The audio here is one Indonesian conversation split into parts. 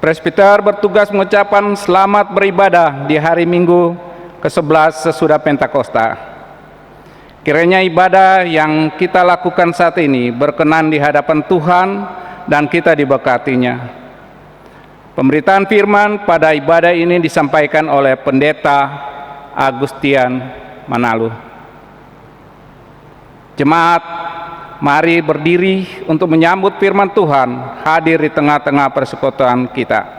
Presbiter bertugas mengucapkan selamat beribadah di hari Minggu ke-11 sesudah Pentakosta. Kiranya ibadah yang kita lakukan saat ini berkenan di hadapan Tuhan dan kita diberkatinya. Pemberitaan firman pada ibadah ini disampaikan oleh Pendeta Agustian Manalu. Jemaat, mari berdiri untuk menyambut firman Tuhan hadir di tengah-tengah persekutuan kita.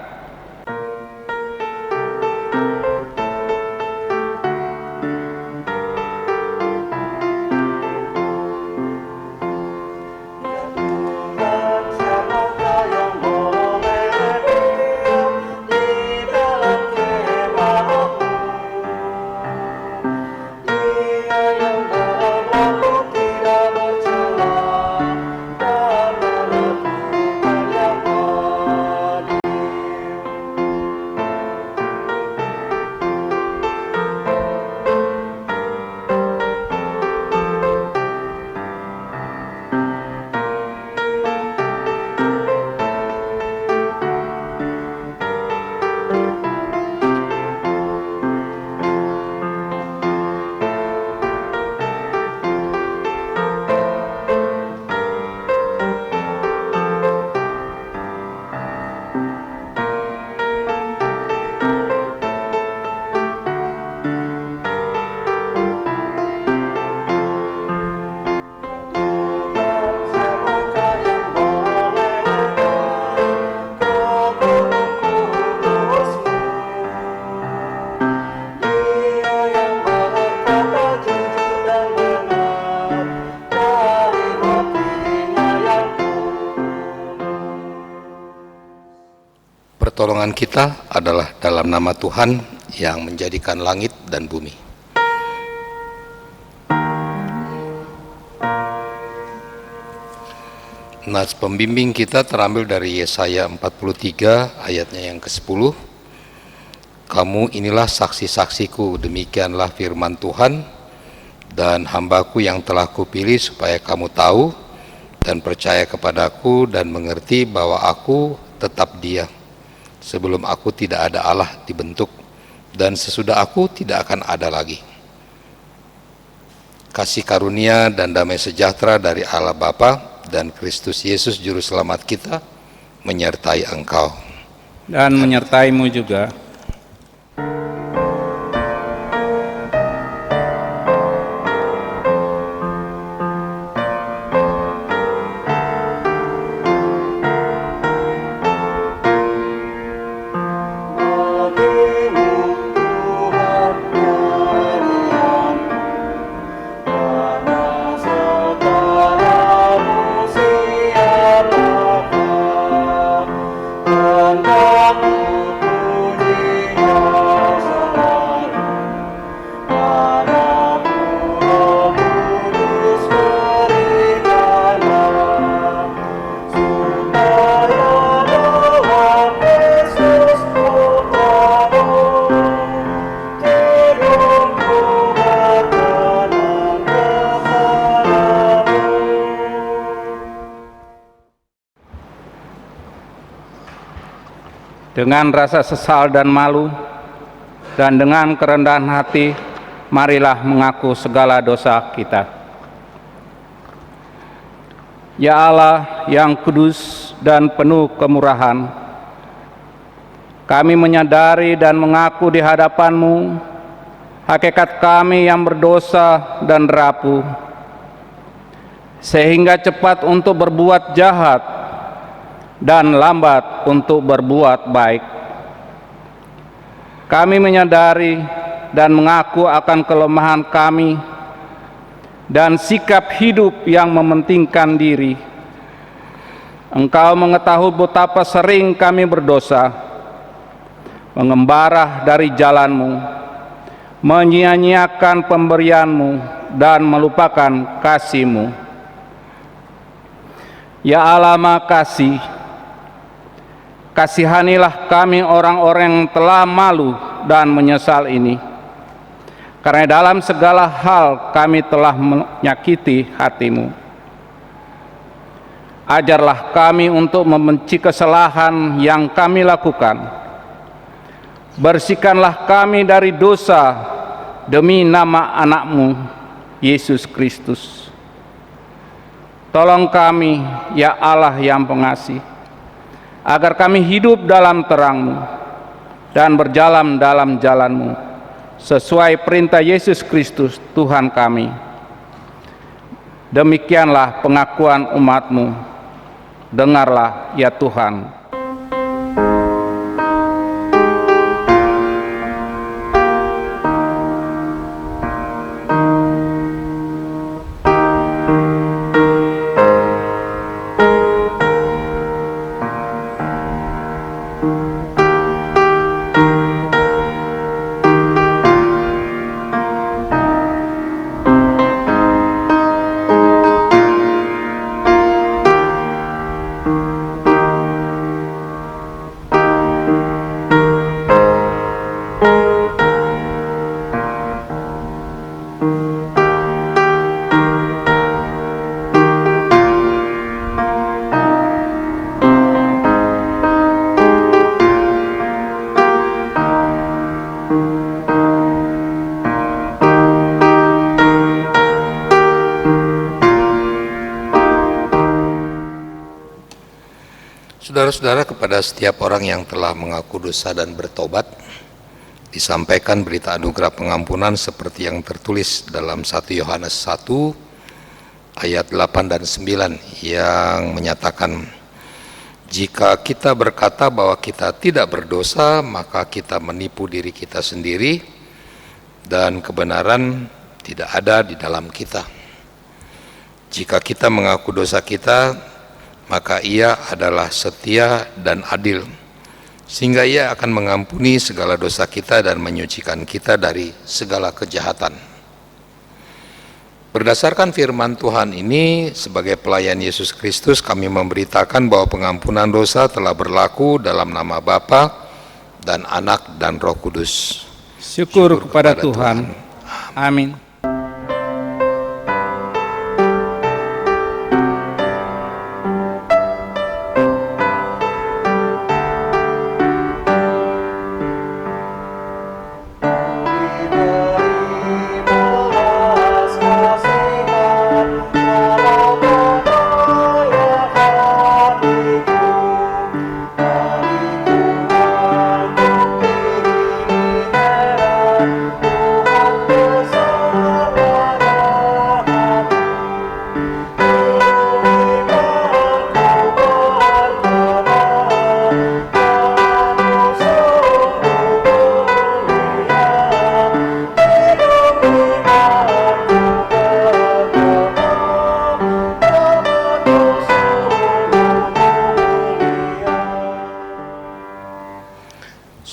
Pertolongan kita adalah dalam nama Tuhan yang menjadikan langit dan bumi. Nas pembimbing kita terambil dari Yesaya 43 ayatnya yang ke-10. Kamu inilah saksi-saksiku, demikianlah firman Tuhan, dan hambaku yang telah kupilih supaya kamu tahu dan percaya kepadaku dan mengerti bahwa aku tetap Dia. Sebelum aku tidak ada Allah dibentuk, dan sesudah aku tidak akan ada lagi. Kasih karunia dan damai sejahtera dari Allah Bapa dan Kristus Yesus Juru Selamat kita menyertai engkau. Dan menyertaimu juga. Dengan rasa sesal dan malu, dan dengan kerendahan hati, marilah mengaku segala dosa kita. Ya Allah yang kudus dan penuh kemurahan, kami menyadari dan mengaku di hadapan-Mu hakikat kami yang berdosa dan rapuh, sehingga cepat untuk berbuat jahat dan lambat untuk berbuat baik. Kami menyadari dan mengaku akan kelemahan kami dan sikap hidup yang mementingkan diri. Engkau mengetahui betapa sering kami berdosa, mengembara dari jalan-Mu, menyia-nyiakan pemberian-Mu, dan melupakan kasih-Mu. Ya Allah Maha Kasih, kasihanilah kami orang-orang yang telah malu dan menyesal ini, karena dalam segala hal kami telah menyakiti hati-Mu. Ajarlah kami untuk membenci kesalahan yang kami lakukan. Bersihkanlah kami dari dosa demi nama anak-Mu, Yesus Kristus. Tolong kami, ya Allah yang pengasih, agar kami hidup dalam terang-Mu dan berjalan dalam jalan-Mu, sesuai perintah Yesus Kristus, Tuhan kami. Demikianlah pengakuan umat-Mu. Dengarlah, ya Tuhan. Saudara-saudara, kepada setiap orang yang telah mengaku dosa dan bertobat, disampaikan berita anugerah pengampunan seperti yang tertulis dalam 1 Yohanes 1 ayat 8 dan 9 yang menyatakan, jika kita berkata bahwa kita tidak berdosa, maka kita menipu diri kita sendiri dan kebenaran tidak ada di dalam kita. Jika kita mengaku dosa kita, maka Ia adalah setia dan adil, sehingga Ia akan mengampuni segala dosa kita dan menyucikan kita dari segala kejahatan. Berdasarkan firman Tuhan ini, sebagai pelayan Yesus Kristus, kami memberitakan bahwa pengampunan dosa telah berlaku dalam nama Bapa dan Anak dan Roh Kudus. Syukur kepada Tuhan. Amin.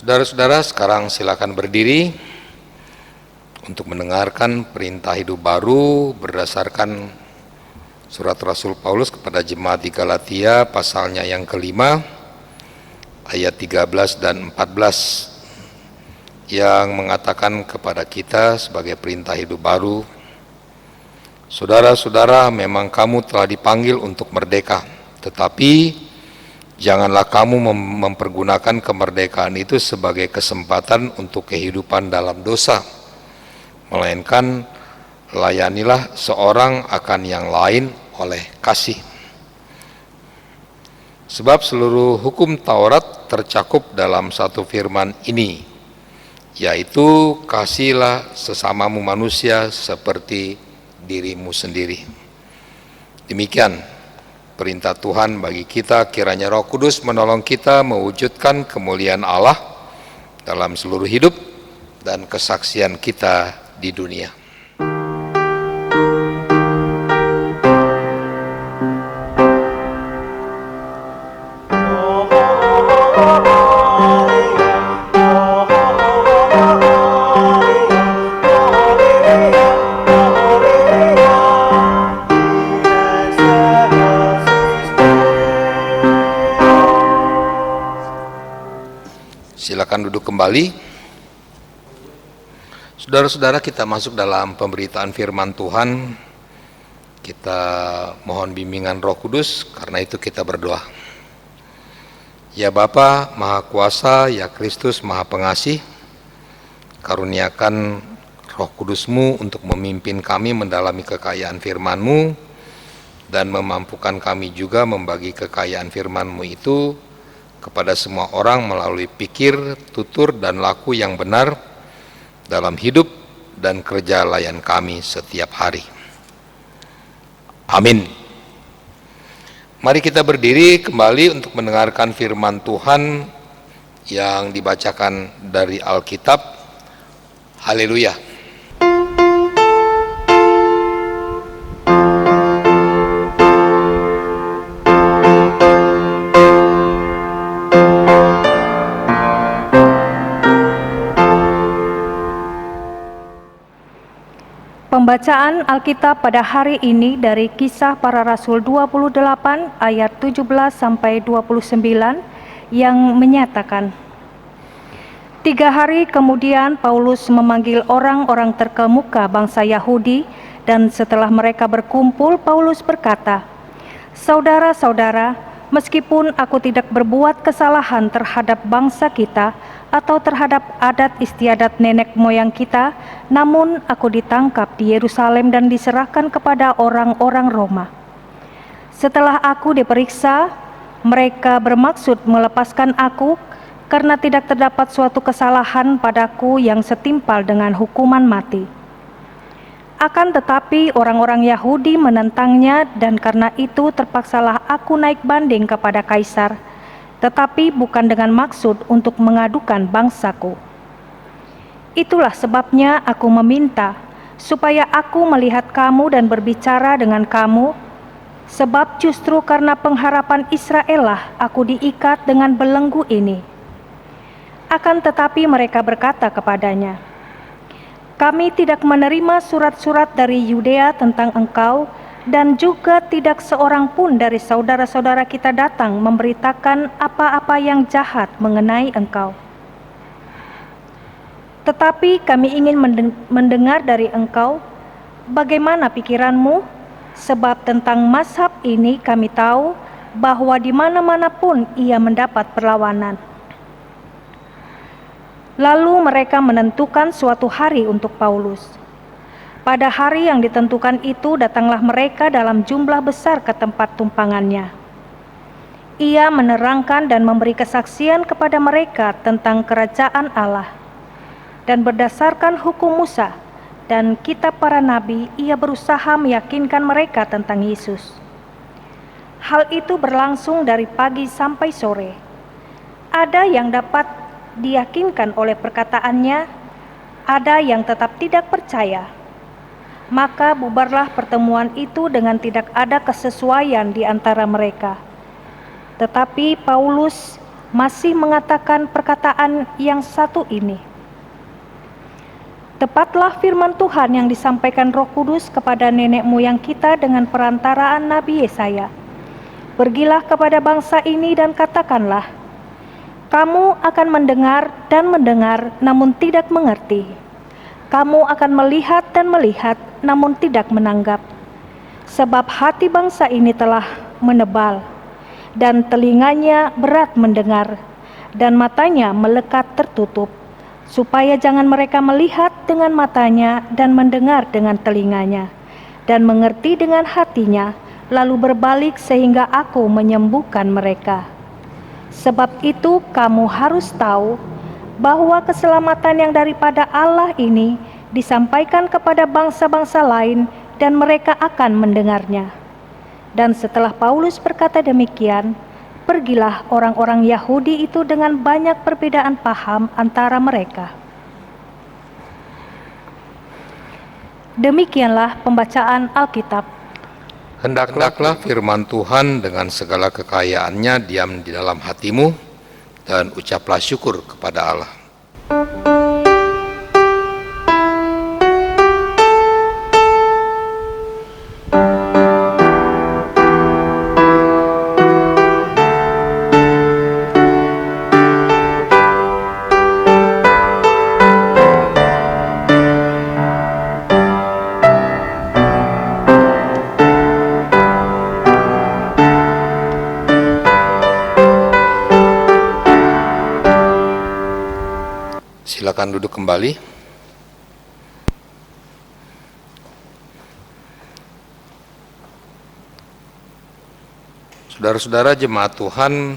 Saudara-saudara, sekarang silakan berdiri untuk mendengarkan perintah hidup baru berdasarkan surat Rasul Paulus kepada jemaat di Galatia, pasalnya yang kelima, ayat 13 dan 14, yang mengatakan kepada kita sebagai perintah hidup baru, saudara-saudara, memang kamu telah dipanggil untuk merdeka, tetapi janganlah kamu mempergunakan kemerdekaan itu sebagai kesempatan untuk kehidupan dalam dosa, melainkan layanilah seorang akan yang lain oleh kasih. Sebab seluruh hukum Taurat tercakup dalam satu firman ini, yaitu kasihilah sesamamu manusia seperti dirimu sendiri. Demikian perintah Tuhan bagi kita. Kiranya Roh Kudus menolong kita mewujudkan kemuliaan Allah dalam seluruh hidup dan kesaksian kita di dunia. Silakan duduk kembali. Saudara-saudara, kita masuk dalam pemberitaan firman Tuhan Kita mohon bimbingan Roh Kudus, karena itu kita berdoa. Ya Bapa Maha Kuasa, ya Kristus Maha Pengasih, karuniakan Roh Kudus-Mu untuk memimpin kami mendalami kekayaan firman-Mu, dan memampukan kami juga membagi kekayaan firman-Mu itu kepada semua orang melalui pikir, tutur, dan laku yang benar dalam hidup dan kerja layan kami setiap hari. Amin. Mari kita berdiri kembali untuk mendengarkan firman Tuhan yang dibacakan dari Alkitab. Haleluya. Pembacaan Alkitab pada hari ini dari Kisah Para Rasul 28 ayat 17 sampai 29 yang menyatakan, 3 hari kemudian Paulus memanggil orang-orang terkemuka bangsa Yahudi, dan setelah mereka berkumpul, Paulus berkata, "Saudara-saudara, meskipun aku tidak berbuat kesalahan terhadap bangsa kita atau terhadap adat istiadat nenek moyang kita, namun aku ditangkap di Yerusalem dan diserahkan kepada orang-orang Roma. Setelah aku diperiksa, mereka bermaksud melepaskan aku karena tidak terdapat suatu kesalahan padaku yang setimpal dengan hukuman mati. Akan tetapi orang-orang Yahudi menentangnya, dan karena itu terpaksalah aku naik banding kepada Kaisar, tetapi bukan dengan maksud untuk mengadukan bangsaku. Itulah sebabnya aku meminta supaya aku melihat kamu dan berbicara dengan kamu, sebab justru karena pengharapan Israel lah aku diikat dengan belenggu ini." Akan tetapi mereka berkata kepadanya, "Kami tidak menerima surat-surat dari Yudea tentang engkau, dan juga tidak seorang pun dari saudara-saudara kita datang memberitakan apa-apa yang jahat mengenai engkau. Tetapi kami ingin mendengar dari engkau bagaimana pikiranmu, sebab tentang mazhab ini kami tahu bahwa di mana-mana pun ia mendapat perlawanan." Lalu mereka menentukan suatu hari untuk Paulus. Pada hari yang ditentukan itu datanglah mereka dalam jumlah besar ke tempat tumpangannya. Ia menerangkan dan memberi kesaksian kepada mereka tentang kerajaan Allah. Dan berdasarkan hukum Musa dan kitab para nabi, ia berusaha meyakinkan mereka tentang Yesus. Hal itu berlangsung dari pagi sampai sore. Ada yang dapat diyakinkan oleh perkataannya, ada yang tetap tidak percaya. Maka bubarlah pertemuan itu dengan tidak ada kesesuaian di antara mereka. Tetapi Paulus masih mengatakan perkataan yang satu ini, "Tepatlah firman Tuhan yang disampaikan Roh Kudus kepada nenek moyang kita dengan perantaraan Nabi Yesaya. Pergilah kepada bangsa ini dan katakanlah, kamu akan mendengar dan mendengar namun tidak mengerti. Kamu akan melihat dan melihat namun tidak menanggap. Sebab hati bangsa ini telah menebal, dan telinganya berat mendengar, dan matanya melekat tertutup, supaya jangan mereka melihat dengan matanya dan mendengar dengan telinganya, dan mengerti dengan hatinya, lalu berbalik sehingga aku menyembuhkan mereka. Sebab itu kamu harus tahu bahwa keselamatan yang daripada Allah ini disampaikan kepada bangsa-bangsa lain, dan mereka akan mendengarnya." Dan setelah Paulus berkata demikian, pergilah orang-orang Yahudi itu dengan banyak perbedaan paham antara mereka. Demikianlah pembacaan Alkitab. Hendaklah firman Tuhan dengan segala kekayaannya diam di dalam hatimu, dan ucaplah syukur kepada Allah. Silakan duduk kembali. Saudara-saudara jemaat Tuhan,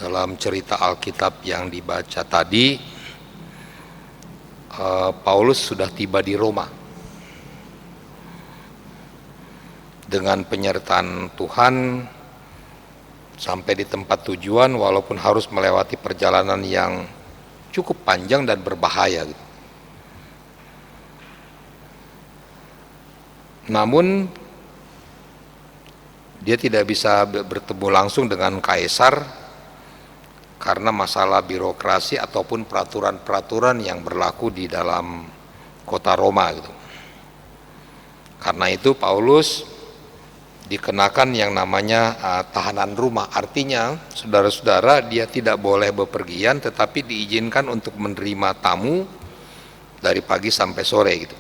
dalam cerita Alkitab yang dibaca tadi, Paulus sudah tiba di Roma. Dengan penyertaan Tuhan sampai di tempat tujuan, walaupun harus melewati perjalanan yang cukup panjang dan berbahaya. Namun dia tidak bisa bertemu langsung dengan kaisar karena masalah birokrasi ataupun peraturan-peraturan yang berlaku di dalam kota Roma gitu. Karena itu Paulus dikenakan yang namanya tahanan rumah. Artinya saudara-saudara, dia tidak boleh bepergian tetapi diizinkan untuk menerima tamu dari pagi sampai sore gitu.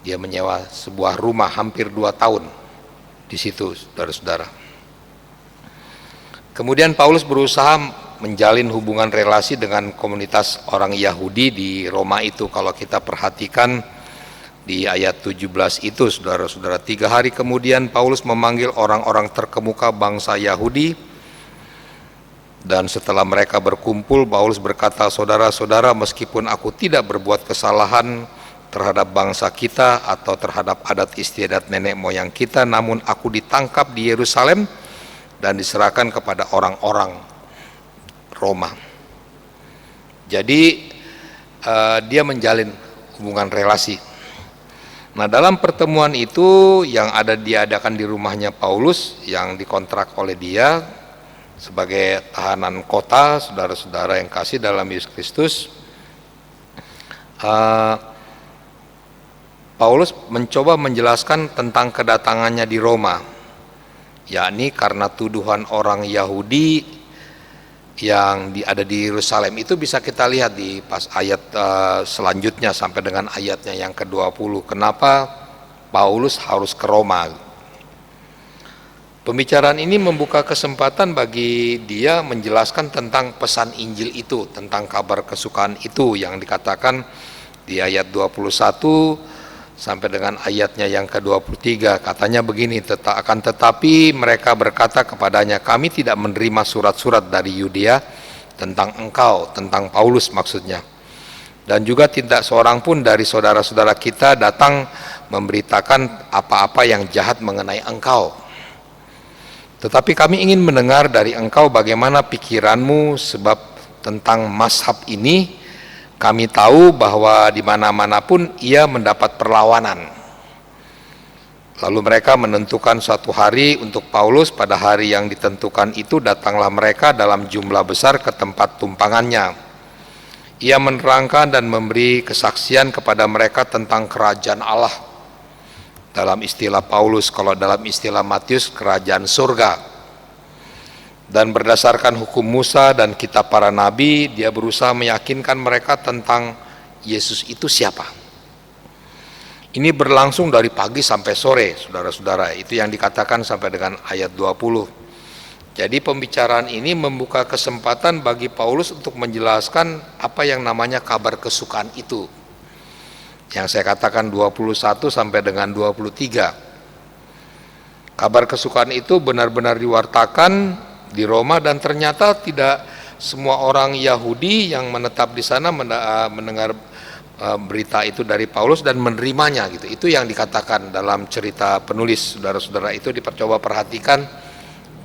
Dia menyewa sebuah rumah hampir 2 tahun di situ, saudara-saudara. Kemudian Paulus berusaha menjalin hubungan relasi dengan komunitas orang Yahudi di Roma itu. Kalau kita perhatikan di ayat 17 itu, saudara-saudara, 3 hari kemudian Paulus memanggil orang-orang terkemuka bangsa Yahudi, dan setelah mereka berkumpul, Paulus berkata, "Saudara-saudara, meskipun aku tidak berbuat kesalahan terhadap bangsa kita atau terhadap adat istiadat nenek moyang kita, namun aku ditangkap di Yerusalem dan diserahkan kepada orang-orang Roma." Jadi dia menjalin hubungan relasi. Nah, dalam pertemuan itu yang diadakan di rumahnya Paulus yang dikontrak oleh dia sebagai tahanan kota, saudara-saudara yang kasih dalam Yesus Kristus, Paulus mencoba menjelaskan tentang kedatangannya di Roma, yakni karena tuduhan orang Yahudi yang ada di Yerusalem. Itu bisa kita lihat di pas ayat selanjutnya sampai dengan ayatnya yang ke-20. Kenapa Paulus harus ke Roma? Pembicaraan ini membuka kesempatan bagi dia menjelaskan tentang pesan Injil itu, tentang kabar kesukaan itu yang dikatakan di ayat 21 sampai dengan ayatnya yang ke-23. Katanya begini, tetapi mereka berkata kepadanya, "Kami tidak menerima surat-surat dari Yudea tentang engkau," tentang Paulus maksudnya, "dan juga tidak seorang pun dari saudara-saudara kita datang memberitakan apa-apa yang jahat mengenai engkau. Tetapi kami ingin mendengar dari engkau bagaimana pikiranmu, sebab tentang mazhab ini kami tahu bahwa di mana-mana pun ia mendapat perlawanan." Lalu mereka menentukan suatu hari untuk Paulus. Pada hari yang ditentukan itu datanglah mereka dalam jumlah besar ke tempat tumpangannya. Ia menerangkan dan memberi kesaksian kepada mereka tentang kerajaan Allah. Dalam istilah Paulus, kalau dalam istilah Matius, kerajaan surga. Dan berdasarkan hukum Musa dan kitab para nabi, dia berusaha meyakinkan mereka tentang Yesus itu siapa. Ini berlangsung dari pagi sampai sore, saudara-saudara. Itu yang dikatakan sampai dengan ayat 20. Jadi pembicaraan ini membuka kesempatan bagi Paulus untuk menjelaskan apa yang namanya kabar kesukaan itu, yang saya katakan 21 sampai dengan 23. Kabar kesukaan itu benar-benar diwartakan di Roma, dan ternyata tidak semua orang Yahudi yang menetap di sana mendengar berita itu dari Paulus dan menerimanya gitu. Itu yang dikatakan dalam cerita penulis, saudara-saudara. Itu dipercoba perhatikan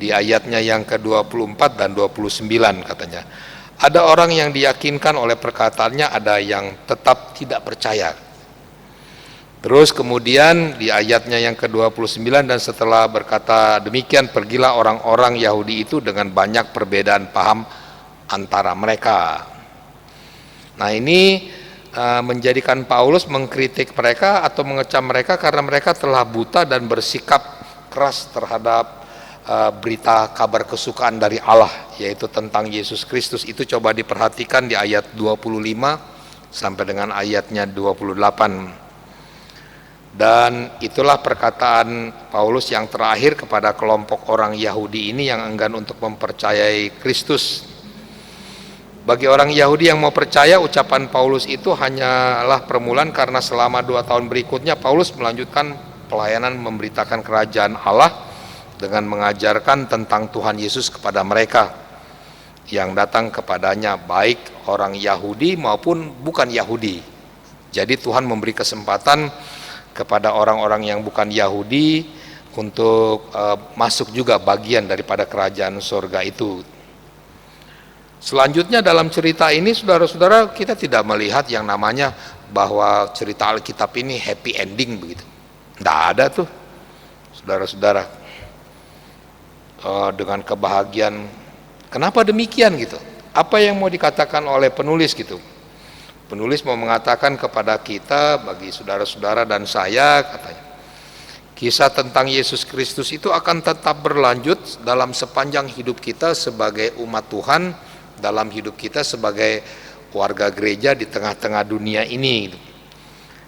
di ayatnya yang ke-24 dan 29 katanya. Ada orang yang diyakinkan oleh perkataannya, ada yang tetap tidak percaya. Terus kemudian di ayatnya yang ke-29, "Dan setelah berkata demikian, pergilah orang-orang Yahudi itu dengan banyak perbedaan paham antara mereka." Nah, ini menjadikan Paulus mengkritik mereka atau mengecam mereka karena mereka telah buta dan bersikap keras terhadap berita kabar kesukaan dari Allah, yaitu tentang Yesus Kristus. Itu coba diperhatikan di ayat 25 sampai dengan ayatnya 28. Dan itulah perkataan Paulus yang terakhir kepada kelompok orang Yahudi ini yang enggan untuk mempercayai Kristus. Bagi orang Yahudi yang mau percaya, ucapan Paulus itu hanyalah permulaan, karena selama 2 tahun berikutnya Paulus melanjutkan pelayanan memberitakan kerajaan Allah dengan mengajarkan tentang Tuhan Yesus kepada mereka yang datang kepadanya, baik orang Yahudi maupun bukan Yahudi. Jadi Tuhan memberi kesempatan kepada orang-orang yang bukan Yahudi untuk masuk juga bagian daripada kerajaan surga itu. Selanjutnya dalam cerita ini, saudara-saudara, kita tidak melihat yang namanya bahwa cerita Alkitab ini happy ending begitu. Tidak ada tuh, saudara-saudara, dengan kebahagiaan. Kenapa demikian gitu? Apa yang mau dikatakan oleh penulis gitu? Penulis mau mengatakan kepada kita, bagi saudara-saudara dan saya, katanya, kisah tentang Yesus Kristus itu akan tetap berlanjut dalam sepanjang hidup kita sebagai umat Tuhan, dalam hidup kita sebagai warga gereja di tengah-tengah dunia ini.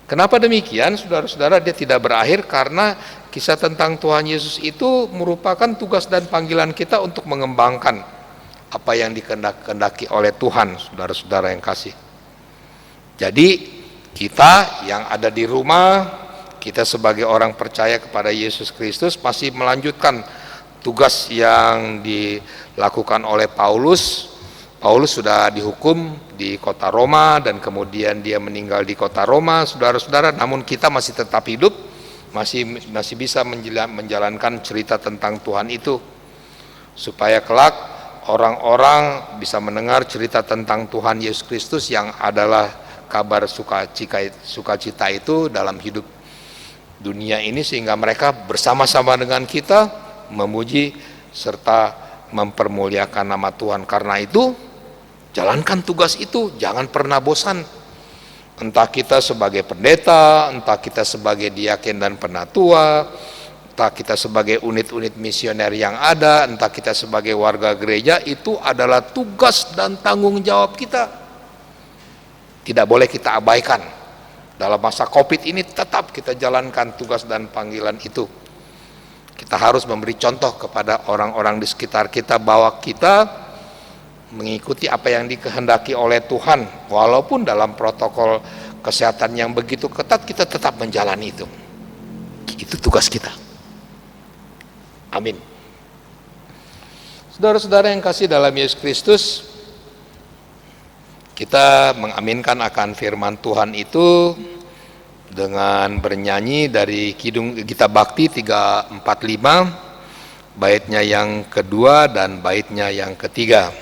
Kenapa demikian, saudara-saudara? Dia tidak berakhir karena kisah tentang Tuhan Yesus itu merupakan tugas dan panggilan kita untuk mengembangkan apa yang dikehendaki oleh Tuhan, saudara-saudara yang kasih. Jadi kita yang ada di rumah, kita sebagai orang percaya kepada Yesus Kristus masih melanjutkan tugas yang dilakukan oleh Paulus. Paulus sudah dihukum di kota Roma dan kemudian dia meninggal di kota Roma, saudara-saudara, namun kita masih tetap hidup, masih bisa menjalankan cerita tentang Tuhan itu, supaya kelak orang-orang bisa mendengar cerita tentang Tuhan Yesus Kristus yang adalah kabar sukacita itu dalam hidup dunia ini, sehingga mereka bersama-sama dengan kita memuji serta mempermuliakan nama Tuhan. Karena itu, jalankan tugas itu, jangan pernah bosan. Entah kita sebagai pendeta, entah kita sebagai diaken dan penatua, entah kita sebagai unit-unit misioner yang ada, entah kita sebagai warga gereja, itu adalah tugas dan tanggung jawab kita. Tidak boleh kita abaikan. Dalam masa Covid ini tetap kita jalankan tugas dan panggilan itu. Kita harus memberi contoh kepada orang-orang di sekitar kita bahwa kita mengikuti apa yang dikehendaki oleh Tuhan, walaupun dalam protokol kesehatan yang begitu ketat, kita tetap menjalani itu. Itu tugas kita. Amin. Saudara-saudara yang kasih dalam Yesus Kristus, kita mengaminkan akan firman Tuhan itu dengan bernyanyi dari Kidung Gita Bakti 345, baitnya yang kedua dan baitnya yang ketiga.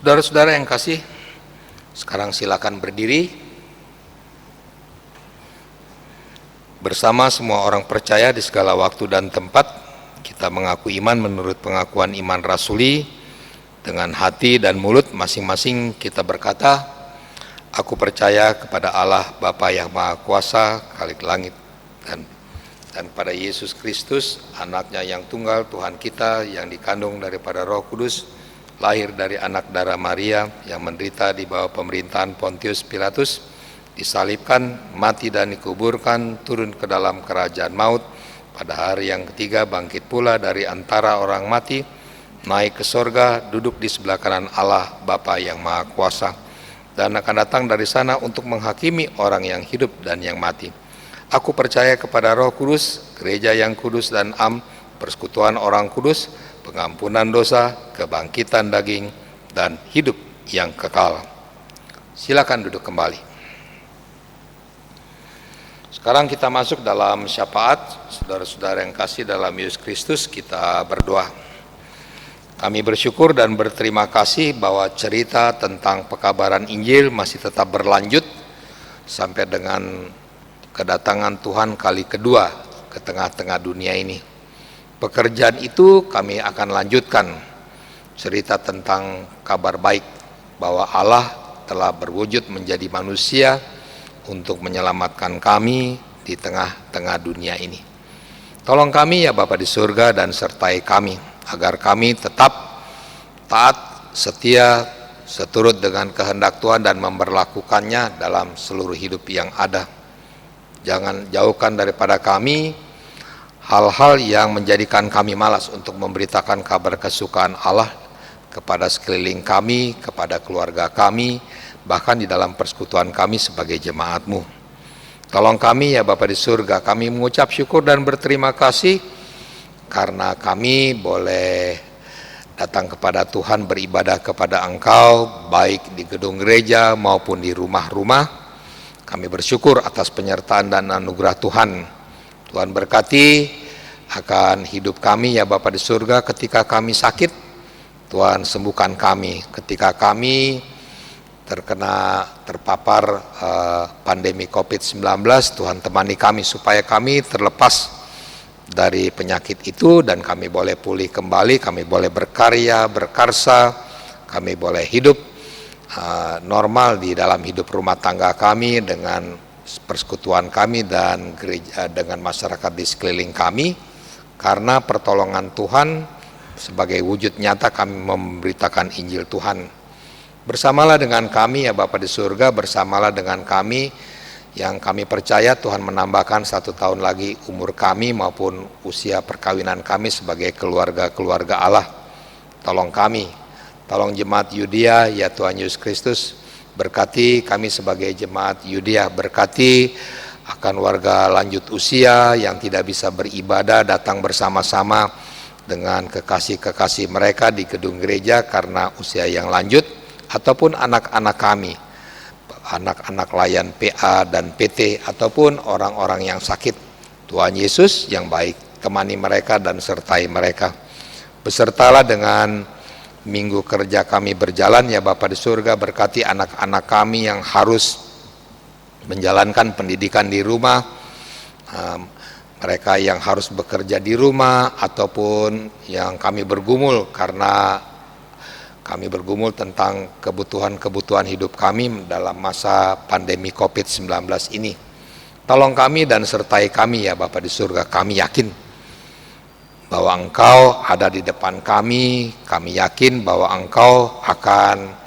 Saudara-saudara yang kasih, sekarang silakan berdiri. Bersama semua orang percaya di segala waktu dan tempat, kita mengaku iman menurut pengakuan iman rasuli. Dengan hati dan mulut masing-masing kita berkata, aku percaya kepada Allah Bapa yang Maha Kuasa, Khalik langit dan pada Yesus Kristus, anaknya yang tunggal, Tuhan kita, yang dikandung daripada Roh Kudus, lahir dari anak darah Maria, yang menderita di bawah pemerintahan Pontius Pilatus, disalibkan, mati dan dikuburkan, turun ke dalam kerajaan maut, pada hari yang ketiga bangkit pula dari antara orang mati, naik ke sorga, duduk di sebelah kanan Allah Bapa yang Maha Kuasa, dan akan datang dari sana untuk menghakimi orang yang hidup dan yang mati. Aku percaya kepada Roh Kudus, gereja yang kudus dan am, persekutuan orang kudus, pengampunan dosa, kebangkitan daging, dan hidup yang kekal. Silakan duduk kembali. Sekarang kita masuk dalam syafaat. Saudara-saudara yang kasih dalam Yesus Kristus, kita berdoa. Kami bersyukur dan berterima kasih bahwa cerita tentang pekabaran Injil masih tetap berlanjut sampai dengan kedatangan Tuhan kali kedua ke tengah-tengah dunia ini. Pekerjaan itu kami akan lanjutkan, cerita tentang kabar baik bahwa Allah telah berwujud menjadi manusia untuk menyelamatkan kami di tengah-tengah dunia ini. Tolong kami ya Bapa di surga dan sertai kami agar kami tetap taat, setia, seturut dengan kehendak Tuhan dan memberlakukannya dalam seluruh hidup yang ada. Jangan jauhkan daripada kami hal-hal yang menjadikan kami malas untuk memberitakan kabar kesukaan Allah kepada sekeliling kami, kepada keluarga kami, bahkan di dalam persekutuan kami sebagai jemaat-Mu. Tolong kami ya Bapa di surga, kami mengucap syukur dan berterima kasih karena kami boleh datang kepada Tuhan, beribadah kepada Engkau, baik di gedung gereja maupun di rumah-rumah. Kami bersyukur atas penyertaan dan anugerah Tuhan. Tuhan berkati akan hidup kami ya Bapa di surga. Ketika kami sakit, Tuhan sembuhkan kami. Ketika kami terpapar pandemi COVID-19, Tuhan temani kami supaya kami terlepas dari penyakit itu dan kami boleh pulih kembali, kami boleh berkarya, berkarsa, kami boleh hidup normal di dalam hidup rumah tangga kami dengan persekutuan kami dan gereja dengan masyarakat di sekeliling kami. Karena pertolongan Tuhan sebagai wujud nyata kami memberitakan Injil Tuhan. Bersamalah dengan kami ya Bapa di surga, bersamalah dengan kami yang kami percaya Tuhan menambahkan 1 tahun lagi umur kami maupun usia perkawinan kami sebagai keluarga-keluarga Allah. Tolong kami, tolong jemaat Yudea ya Tuhan Yesus Kristus, berkati kami sebagai jemaat Yudea, berkati akan warga lanjut usia yang tidak bisa beribadah datang bersama-sama dengan kekasih-kekasih mereka di gedung gereja karena usia yang lanjut, ataupun anak-anak kami, anak-anak layan PA dan PT, ataupun orang-orang yang sakit. Tuhan Yesus yang baik, temani mereka dan sertai mereka. Besertalah dengan minggu kerja kami berjalan ya Bapa di surga, berkati anak-anak kami yang harus menjalankan pendidikan di rumah, mereka yang harus bekerja di rumah, ataupun yang kami bergumul karena kami bergumul tentang kebutuhan-kebutuhan hidup kami dalam masa pandemi COVID-19 ini. Tolong kami dan sertai kami ya Bapa di surga. Kami yakin bahwa Engkau ada di depan kami. Kami yakin bahwa Engkau akan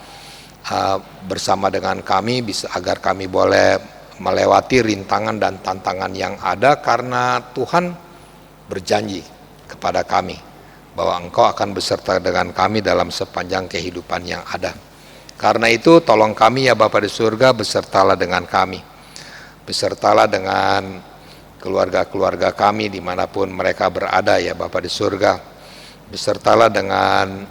bersama dengan kami agar kami boleh melewati rintangan dan tantangan yang ada, karena Tuhan berjanji kepada kami bahwa Engkau akan beserta dengan kami dalam sepanjang kehidupan yang ada. Karena itu tolong kami ya Bapa di surga, besertalah dengan kami, besertalah dengan keluarga-keluarga kami dimanapun mereka berada ya Bapa di surga, besertalah dengan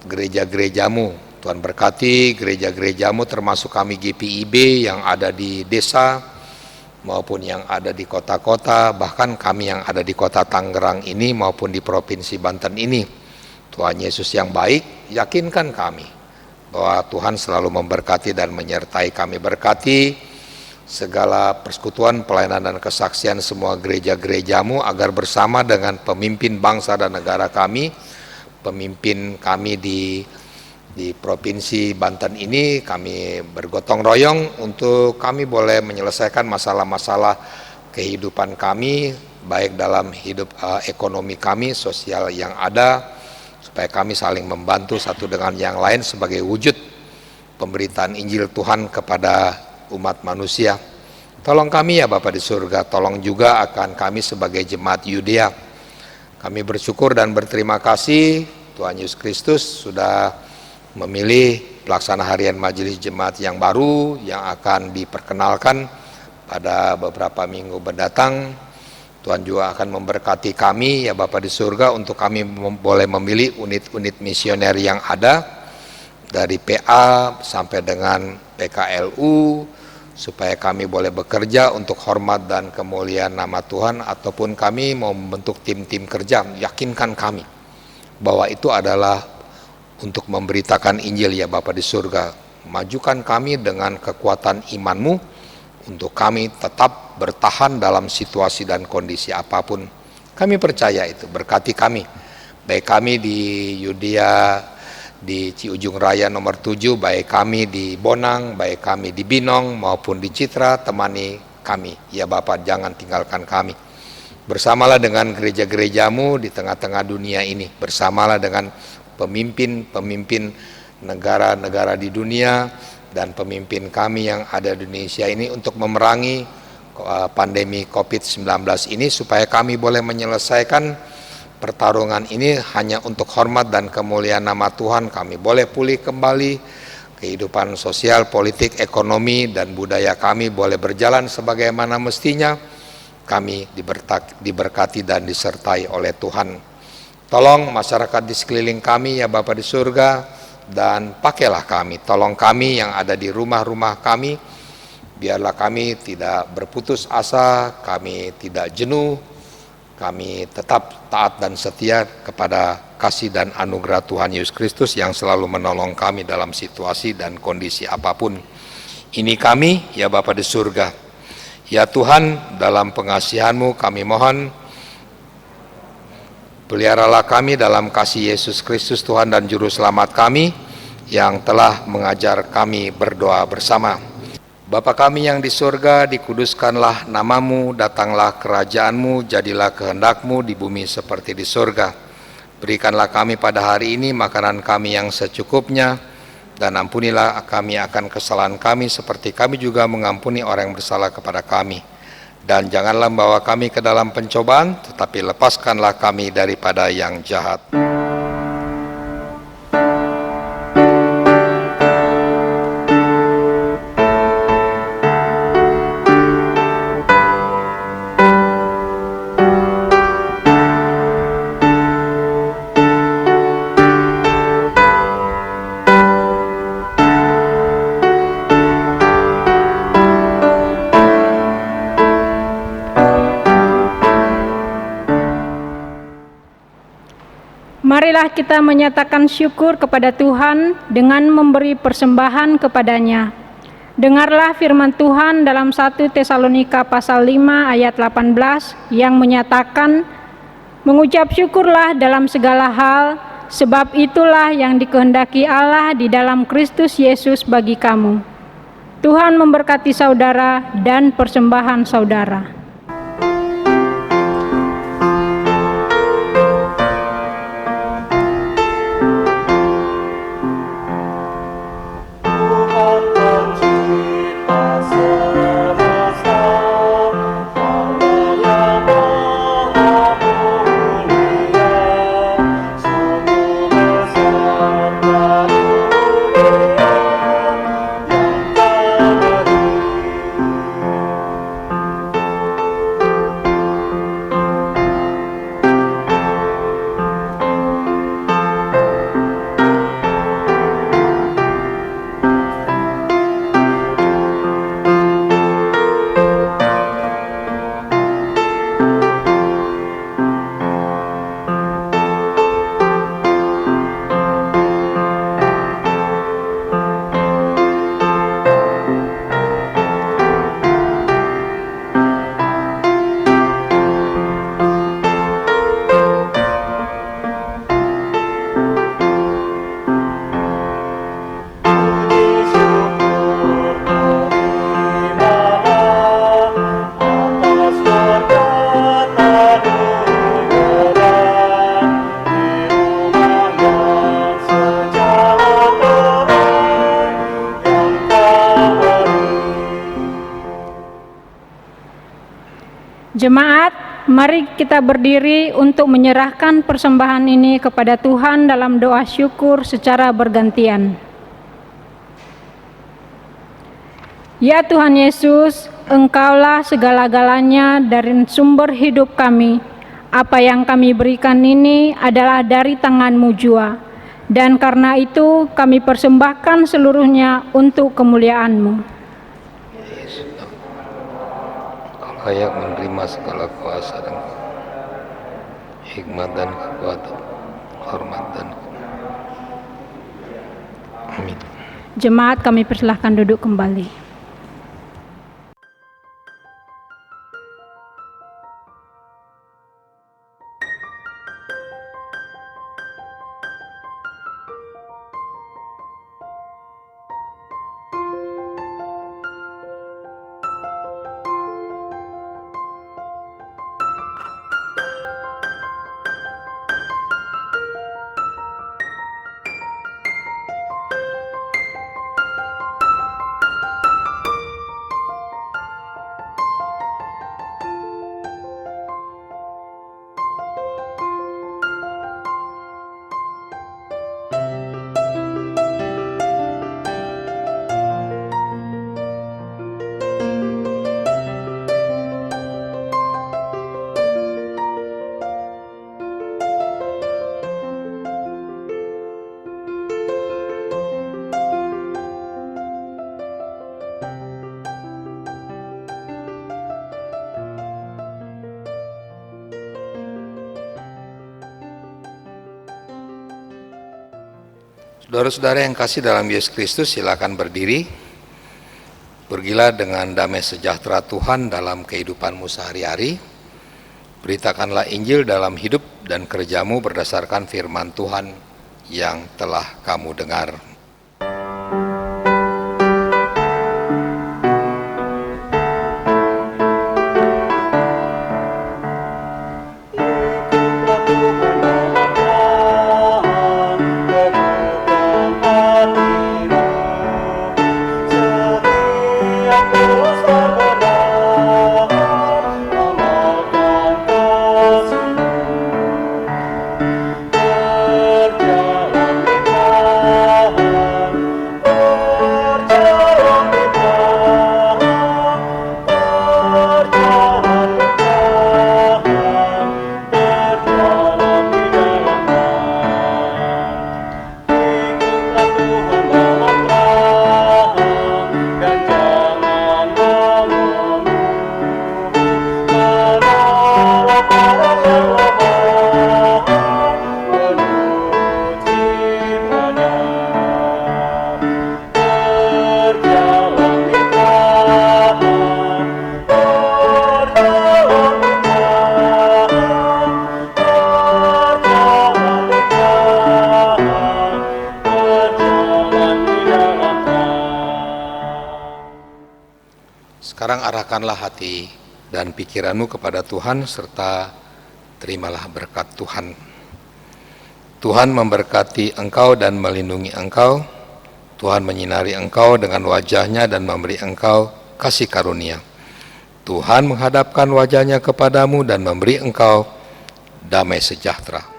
gereja-gerejamu. Tuhan berkati gereja-gerejamu termasuk kami GPIB yang ada di desa maupun yang ada di kota-kota, bahkan kami yang ada di kota Tangerang ini maupun di Provinsi Banten ini. Tuhan Yesus yang baik, yakinkan kami bahwa Tuhan selalu memberkati dan menyertai kami. Berkati segala persekutuan, pelayanan dan kesaksian semua gereja-gerejamu agar bersama dengan pemimpin bangsa dan negara kami, pemimpin kami di Provinsi Banten ini, kami bergotong royong untuk kami boleh menyelesaikan masalah-masalah kehidupan kami, baik dalam hidup ekonomi kami, sosial yang ada, supaya kami saling membantu satu dengan yang lain sebagai wujud pemberitaan Injil Tuhan kepada umat manusia. Tolong kami ya Bapa di surga, tolong juga akan kami sebagai jemaat Yudea. Kami bersyukur dan berterima kasih Tuhan Yesus Kristus sudah memilih pelaksana harian majelis jemaat yang baru yang akan diperkenalkan pada beberapa minggu mendatang. Tuhan juga akan memberkati kami ya Bapa di surga untuk kami boleh memilih unit-unit misioner yang ada dari PA sampai dengan PKLU, supaya kami boleh bekerja untuk hormat dan kemuliaan nama Tuhan, ataupun kami mau membentuk tim-tim kerja. Yakinkan kami bahwa itu adalah untuk memberitakan Injil ya Bapa di surga. Majukan kami dengan kekuatan iman-Mu untuk kami tetap bertahan dalam situasi dan kondisi apapun. Kami percaya itu, berkati kami, baik kami di Yudea, di Ciujung Raya nomor 7, baik kami di Bonang, baik kami di Binong maupun di Citra, temani kami ya Bapak, jangan tinggalkan kami. Bersamalah dengan gereja-gereja-Mu di tengah-tengah dunia ini, bersamalah dengan pemimpin-pemimpin negara-negara di dunia dan pemimpin kami yang ada di Indonesia ini untuk memerangi pandemi COVID-19 ini, supaya kami boleh menyelesaikan pertarungan ini hanya untuk hormat dan kemuliaan nama Tuhan. Kami boleh pulih kembali, kehidupan sosial, politik, ekonomi, dan budaya kami boleh berjalan sebagaimana mestinya. Kami diberkati dan disertai oleh Tuhan. Tolong masyarakat di sekeliling kami ya Bapa di surga, dan pakailah kami, tolong kami yang ada di rumah-rumah kami, biarlah kami tidak berputus asa, kami tidak jenuh, kami tetap taat dan setia kepada kasih dan anugerah Tuhan Yesus Kristus yang selalu menolong kami dalam situasi dan kondisi apapun. Ini kami ya Bapa di surga. Ya Tuhan, dalam pengasihan-Mu kami mohon, peliharalah kami dalam kasih Yesus Kristus Tuhan dan Juru Selamat kami, yang telah mengajar kami berdoa bersama. Bapa kami yang di surga, dikuduskanlah nama-Mu, datanglah kerajaan-Mu, jadilah kehendak-Mu di bumi seperti di surga. Berikanlah kami pada hari ini makanan kami yang secukupnya, dan ampunilah kami akan kesalahan kami seperti kami juga mengampuni orang yang bersalah kepada kami. Dan janganlah membawa kami ke dalam pencobaan, tetapi lepaskanlah kami daripada yang jahat. Marilah kita menyatakan syukur kepada Tuhan dengan memberi persembahan kepadanya. Dengarlah firman Tuhan dalam 1 Tesalonika pasal 5 ayat 18 yang menyatakan, mengucap syukurlah dalam segala hal, sebab itulah yang dikehendaki Allah di dalam Kristus Yesus bagi kamu. Tuhan memberkati saudara dan persembahan saudara. Jemaat, mari kita berdiri untuk menyerahkan persembahan ini kepada Tuhan dalam doa syukur secara bergantian. Ya Tuhan Yesus, Engkaulah segala-galanya dari sumber hidup kami. Apa yang kami berikan ini adalah dari tangan-Mu jua. Dan karena itu kami persembahkan seluruhnya untuk kemuliaan-Mu. Yesus, Kau layak menerima segala kuasa dan hikmat dan kekuatan, hormat dan amin. Jemaat, kami persilahkan duduk kembali. Saudara-saudara yang kasih dalam Yesus Kristus, silakan berdiri. Pergilah dengan damai sejahtera Tuhan dalam kehidupanmu sehari-hari. Beritakanlah Injil dalam hidup dan kerjamu berdasarkan firman Tuhan yang telah kamu dengar. Sekarang arahkanlah hati dan pikiranmu kepada Tuhan serta terimalah berkat Tuhan. Tuhan memberkati engkau dan melindungi engkau. Tuhan menyinari engkau dengan wajah-Nya dan memberi engkau kasih karunia. Tuhan menghadapkan wajah-Nya kepadamu dan memberi engkau damai sejahtera.